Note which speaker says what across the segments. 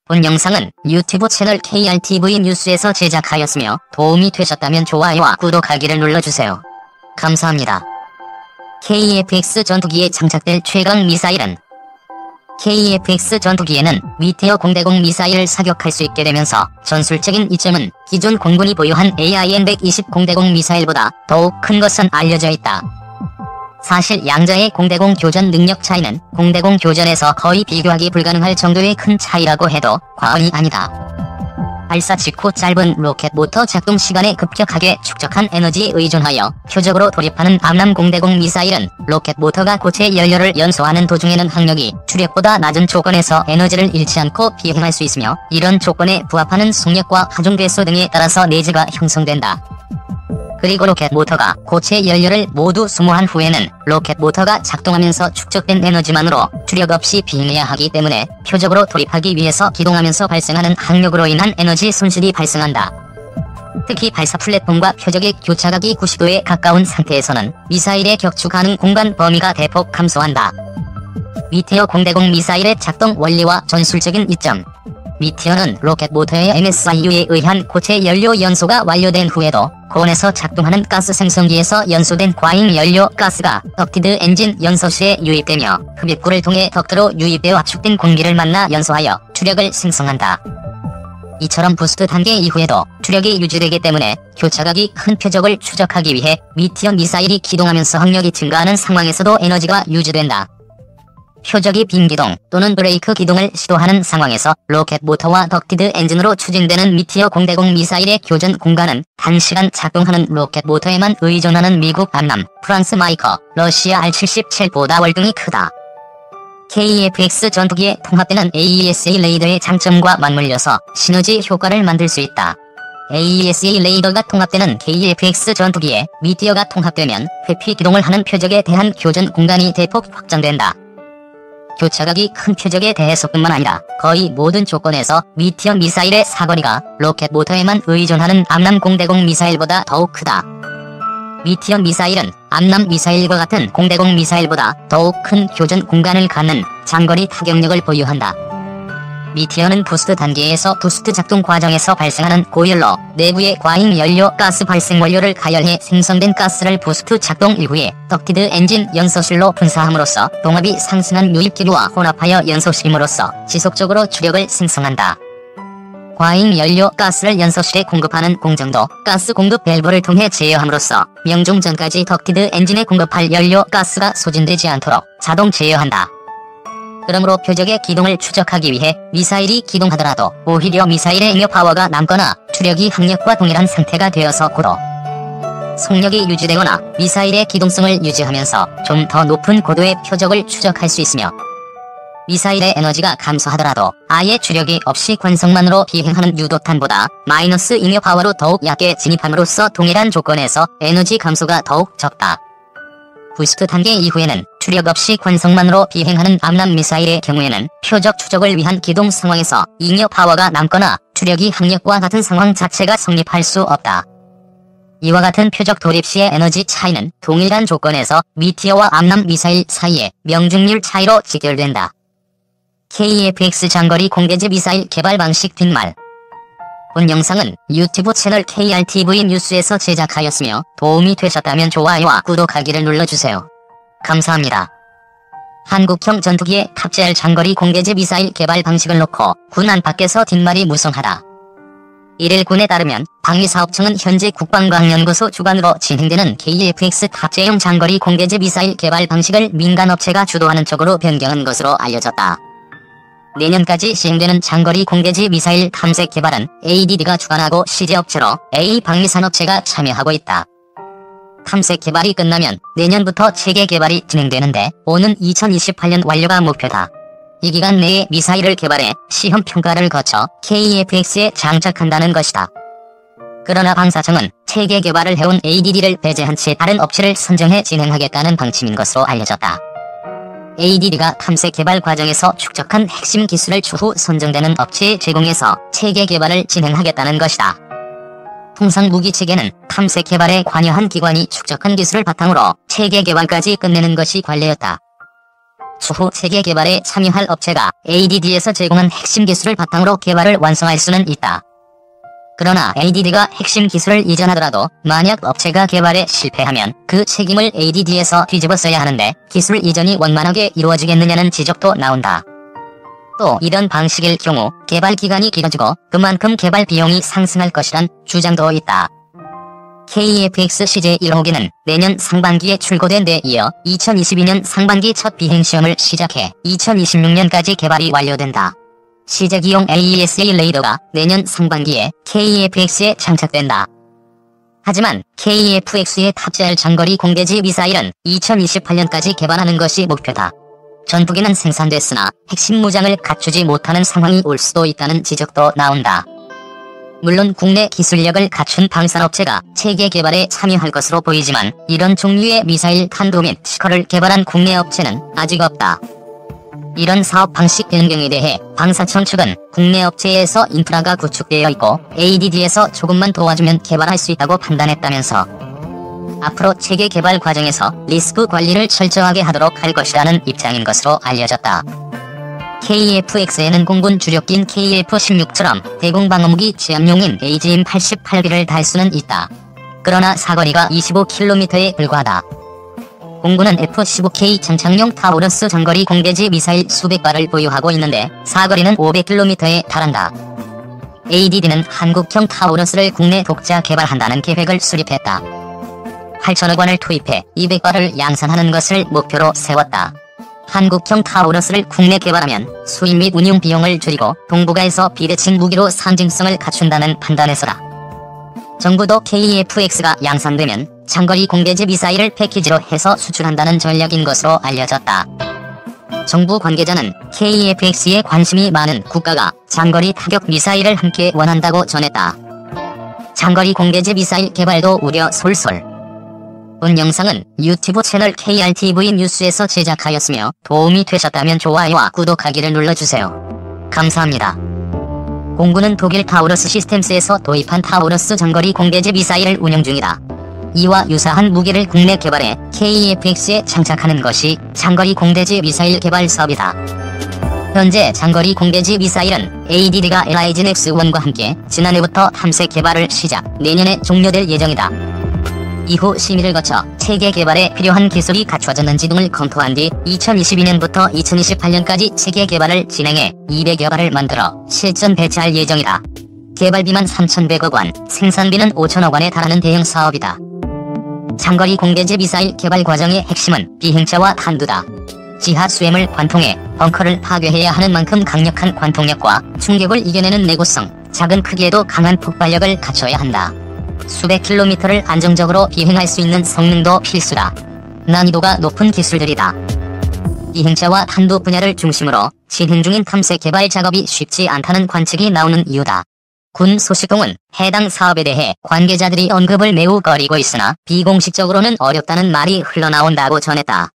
Speaker 1: 본 영상은 유튜브 채널 KRTV 뉴스에서 제작하였으며 도움이 되셨다면 좋아요와 구독하기를 눌러주세요. 감사합니다. KF-X 전투기에 장착될 최강 미사일은 KF-X 전투기에는 미테어 공대공 미사일을 사격할 수 있게 되면서 전술적인 이점은 기존 공군이 보유한 AIM-120 공대공 미사일보다 더욱 큰 것은 알려져 있다. 사실 양자의 공대공 교전 능력 차이는 공대공 교전에서 거의 비교하기 불가능할 정도의 큰 차이라고 해도 과언이 아니다. 발사 직후 짧은 로켓 모터 작동 시간에 급격하게 축적한 에너지에 의존하여 표적으로 돌입하는 암람 공대공 미사일은 로켓 모터가 고체 연료를 연소하는 도중에는 항력이 추력보다 낮은 조건에서 에너지를 잃지 않고 비행할 수 있으며, 이런 조건에 부합하는 속력과 하중 배수 등에 따라서 내재가 형성된다. 그리고 로켓 모터가 고체 연료를 모두 소모한 후에는 로켓 모터가 작동하면서 축적된 에너지만으로 추력 없이 비행해야 하기 때문에 표적으로 돌입하기 위해서 기동하면서 발생하는 항력으로 인한 에너지 손실이 발생한다. 특히 발사 플랫폼과 표적의 교차각이 90도에 가까운 상태에서는 미사일의 격추 가능 공간 범위가 대폭 감소한다. 미테어 공대공 미사일의 작동 원리와 전술적인 이점. 미테어는 로켓 모터의 MSIU에 의한 고체 연료 연소가 완료된 후에도 고온에서 작동하는 가스 생성기에서 연소된 과잉 연료 가스가 덕티드 엔진 연소시에 유입되며 흡입구를 통해 덕트로 유입되어 압축된 공기를 만나 연소하여 추력을 생성한다. 이처럼 부스트 단계 이후에도 추력이 유지되기 때문에 교차각이 큰 표적을 추적하기 위해 미테어 미사일이 기동하면서 항력이 증가하는 상황에서도 에너지가 유지된다. 표적이 빈기동 또는 브레이크 기동을 시도하는 상황에서 로켓 모터와 덕티드 엔진으로 추진되는 미테어 공대공 미사일의 교전 공간은 단시간 작동하는 로켓 모터에만 의존하는 미국 암람, 프랑스 마이커, 러시아 R-77보다 월등히 크다. KF-X 전투기에 통합되는 AESA 레이더의 장점과 맞물려서 시너지 효과를 만들 수 있다. AESA 레이더가 통합되는 KF-X 전투기에 미테어가 통합되면 회피 기동을 하는 표적에 대한 교전 공간이 대폭 확장된다. 교차각이 큰 표적에 대해서뿐만 아니라 거의 모든 조건에서 미테어 미사일의 사거리가 로켓 모터에만 의존하는 암람 공대공 미사일보다 더욱 크다. 미테어 미사일은 암람 미사일과 같은 공대공 미사일보다 더욱 큰 교전 공간을 갖는 장거리 타격력을 보유한다. 미테어는 부스트 단계에서 부스트 작동 과정에서 발생하는 고연료, 내부의 과잉 연료 가스 발생 원료를 가열해 생성된 가스를 부스트 작동 이후에 덕티드 엔진 연소실로 분사함으로써 동압이 상승한 유입기류와 혼합하여 연소시킴으로써 지속적으로 추력을 생성한다. 과잉 연료 가스를 연소실에 공급하는 공정도 가스 공급 밸브를 통해 제어함으로써 명중 전까지 덕티드 엔진에 공급할 연료 가스가 소진되지 않도록 자동 제어한다. 그러므로 표적의 기동을 추적하기 위해 미사일이 기동하더라도 오히려 미사일의 잉여 파워가 남거나 추력이 항력과 동일한 상태가 되어서 고도 속력이 유지되거나 미사일의 기동성을 유지하면서 좀 더 높은 고도의 표적을 추적할 수 있으며, 미사일의 에너지가 감소하더라도 아예 추력이 없이 관성만으로 비행하는 유도탄보다 마이너스 잉여 파워로 더욱 얕게 진입함으로써 동일한 조건에서 에너지 감소가 더욱 적다. 부스트 단계 이후에는 추력 없이 관성만으로 비행하는 암람 미사일의 경우에는 표적 추적을 위한 기동 상황에서 잉여 파워가 남거나 추력이 항력과 같은 상황 자체가 성립할 수 없다. 이와 같은 표적 돌입 시의 에너지 차이는 동일한 조건에서 미테어와 암람 미사일 사이의 명중률 차이로 직결된다. KF-X 장거리 공대지 미사일 개발 방식 뒷말. 본 영상은 유튜브 채널 KRTV 뉴스에서 제작하였으며 도움이 되셨다면 좋아요와 구독하기를 눌러주세요. 감사합니다. 한국형 전투기에 탑재할 장거리 공대지 미사일 개발 방식을 놓고 군 안팎에서 뒷말이 무성하다. 1일 군에 따르면 방위사업청은 현재 국방과학연구소 주관으로 진행되는 KF-X 탑재용 장거리 공대지 미사일 개발 방식을 민간업체가 주도하는 쪽으로 변경한 것으로 알려졌다. 내년까지 시행되는 장거리 공대지 미사일 탐색 개발은 ADD가 주관하고 시제업체로 A방위산업체가 참여하고 있다. 탐색 개발이 끝나면 내년부터 체계 개발이 진행되는데 오는 2028년 완료가 목표다. 이 기간 내에 미사일을 개발해 시험 평가를 거쳐 KF-X에 장착한다는 것이다. 그러나 방사청은 체계 개발을 해온 ADD를 배제한 채 다른 업체를 선정해 진행하겠다는 방침인 것으로 알려졌다. ADD가 탐색 개발 과정에서 축적한 핵심 기술을 추후 선정되는 업체에 제공해서 체계 개발을 진행하겠다는 것이다. 통상 무기체계는 탐색 개발에 관여한 기관이 축적한 기술을 바탕으로 체계 개발까지 끝내는 것이 관례였다. 추후 체계 개발에 참여할 업체가 ADD에서 제공한 핵심 기술을 바탕으로 개발을 완성할 수는 있다. 그러나 ADD가 핵심 기술을 이전하더라도 만약 업체가 개발에 실패하면 그 책임을 ADD에서 뒤집어 써야 하는데 기술 이전이 원만하게 이루어지겠느냐는 지적도 나온다. 또 이런 방식일 경우 개발 기간이 길어지고 그만큼 개발 비용이 상승할 것이란 주장도 있다. KEFX CJ1호기는 내년 상반기에 출고된 데 이어 2022년 상반기 첫 비행시험을 시작해 2026년까지 개발이 완료된다. 시제기용 AESA 레이더가 내년 상반기에 KEFX에 장착된다. 하지만 KEFX에 탑재할 장거리 공대지 미사일은 2028년까지 개발하는 것이 목표다. 전투기는 생산됐으나 핵심 무장을 갖추지 못하는 상황이 올 수도 있다는 지적도 나온다. 물론 국내 기술력을 갖춘 방산업체가 체계 개발에 참여할 것으로 보이지만 이런 종류의 미사일 탄도 및 시커를 개발한 국내 업체는 아직 없다. 이런 사업 방식 변경에 대해 방사청 측은 국내 업체에서 인프라가 구축되어 있고 ADD에서 조금만 도와주면 개발할 수 있다고 판단했다면서 앞으로 체계 개발 과정에서 리스크 관리를 철저하게 하도록 할 것이라는 입장인 것으로 알려졌다. KEFX에는 공군 주력기인 KF-16처럼 대공방어무기 제압용인 AGM-88B를 달 수는 있다. 그러나 사거리가 25km에 불과하다. 공군은 F-15K 장착용 타우러스 장거리 공대지 미사일 수백 발을 보유하고 있는데 사거리는 500km에 달한다. ADD는 한국형 타우러스를 국내 독자 개발한다는 계획을 수립했다. 8천억 원을 투입해 200발을 양산하는 것을 목표로 세웠다. 한국형 타우러스를 국내 개발하면 수입 및 운용 비용을 줄이고 동북아에서 비대칭 무기로 상징성을 갖춘다는 판단에서다. 정부도 KEFX가 양산되면 장거리 공대지 미사일을 패키지로 해서 수출한다는 전략인 것으로 알려졌다. 정부 관계자는 KEFX에 관심이 많은 국가가 장거리 타격 미사일을 함께 원한다고 전했다. 장거리 공대지 미사일 개발도 우려 솔솔. 본 영상은 유튜브 채널 KRTV 뉴스에서 제작하였으며 도움이 되셨다면 좋아요와 구독하기를 눌러주세요. 감사합니다. 공군은 독일 타우러스 시스템스에서 도입한 타우러스 장거리 공대지 미사일을 운영 중이다. 이와 유사한 무기를 국내 개발해 KEFX에 장착하는 것이 장거리 공대지 미사일 개발 사업이다. 현재 장거리 공대지 미사일은 ADD가 LIGN X1과 함께 지난해부터 탐색 개발을 시작, 내년에 종료될 예정이다. 이후 심의를 거쳐 체계 개발에 필요한 기술이 갖춰졌는지 등을 검토한 뒤 2022년부터 2028년까지 체계 개발을 진행해 200여 발을 만들어 실전 배치할 예정이다. 개발비만 3,100억 원, 생산비는 5천억 원에 달하는 대형 사업이다. 장거리 공대지 미사일 개발 과정의 핵심은 비행체와 탄두다. 지하 수έμ을 관통해 벙커를 파괴해야 하는 만큼 강력한 관통력과 충격을 이겨내는 내구성, 작은 크기에도 강한 폭발력을 갖춰야 한다. 수백 킬로미터를 안정적으로 비행할 수 있는 성능도 필수다. 난이도가 높은 기술들이다. 비행체와 탄두 분야를 중심으로 진행 중인 탐색 개발 작업이 쉽지 않다는 관측이 나오는 이유다. 군 소식통은 해당 사업에 대해 관계자들이 언급을 매우 꺼리고 있으나 비공식적으로는 어렵다는 말이 흘러나온다고 전했다.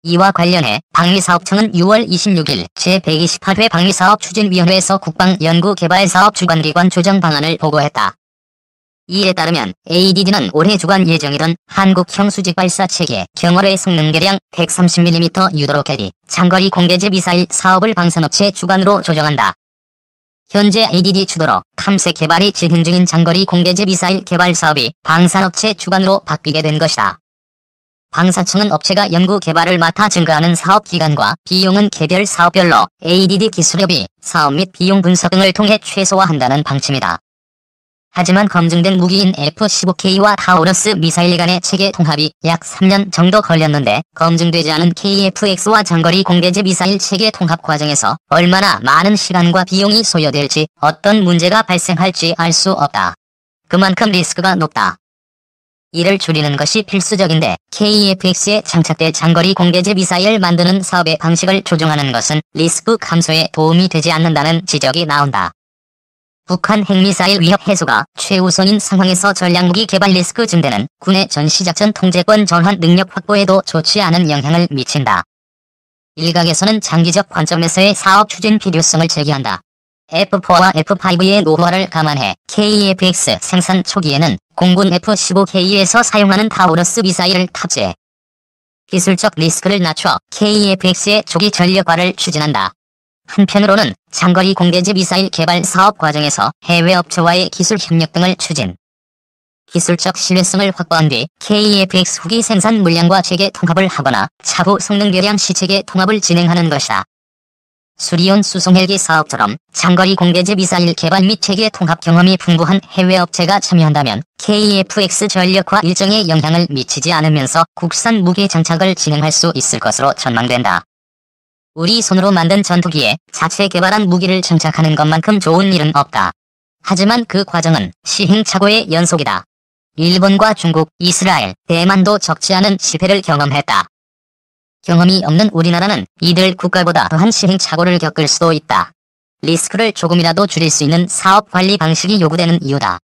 Speaker 1: 이와 관련해 방위사업청은 6월 26일 제128회 방위사업추진위원회에서 국방연구개발사업 주관기관 조정 방안을 보고했다. 이에 따르면 ADD는 올해 주관 예정이던 한국형 수직발사체계 경월의 성능계량 130mm 유도로 캐리 장거리 공대지 미사일 사업을 방산업체 주관으로 조정한다. 현재 ADD 주도로 탐색 개발이 진행 중인 장거리 공대지 미사일 개발 사업이 방산업체 주관으로 바뀌게 된 것이다. 방사청은 업체가 연구 개발을 맡아 증가하는 사업 기간과 비용은 개별 사업별로 ADD 기술협의, 사업 및 비용 분석 등을 통해 최소화한다는 방침이다. 하지만 검증된 무기인 F-15K와 타우러스 미사일 간의 체계 통합이 약 3년 정도 걸렸는데 검증되지 않은 KEFX와 장거리 공대지 미사일 체계 통합 과정에서 얼마나 많은 시간과 비용이 소요될지 어떤 문제가 발생할지 알 수 없다. 그만큼 리스크가 높다. 이를 줄이는 것이 필수적인데 KEFX에 장착될 장거리 공대지 미사일을 만드는 사업의 방식을 조정하는 것은 리스크 감소에 도움이 되지 않는다는 지적이 나온다. 북한 핵미사일 위협 해소가 최우선인 상황에서 전략무기 개발 리스크 증대는 군의 전시작전 통제권 전환 능력 확보에도 좋지 않은 영향을 미친다. 일각에서는 장기적 관점에서의 사업 추진 필요성을 제기한다. F4와 F5의 노후화를 감안해 KEFX 생산 초기에는 공군 F-15K에서 사용하는 타우러스 미사일을 탑재. 기술적 리스크를 낮춰 KF-X의 조기 전력화를 추진한다. 한편으로는 장거리 공대지 미사일 개발 사업 과정에서 해외 업체와의 기술 협력 등을 추진. 기술적 신뢰성을 확보한 뒤 KF-X 후기 생산 물량과 체계 통합을 하거나 차후 성능 개량 시체계 통합을 진행하는 것이다. 수리온 수송헬기 사업처럼 장거리 공대지 미사일 개발 및 체계 통합 경험이 풍부한 해외 업체가 참여한다면 KF-X 전력화 일정에 영향을 미치지 않으면서 국산 무기 장착을 진행할 수 있을 것으로 전망된다. 우리 손으로 만든 전투기에 자체 개발한 무기를 장착하는 것만큼 좋은 일은 없다. 하지만 그 과정은 시행착오의 연속이다. 일본과 중국, 이스라엘, 대만도 적지 않은 실패를 경험했다. 경험이 없는 우리나라는 이들 국가보다 더한 시행착오를 겪을 수도 있다. 리스크를 조금이라도 줄일 수 있는 사업 관리 방식이 요구되는 이유다.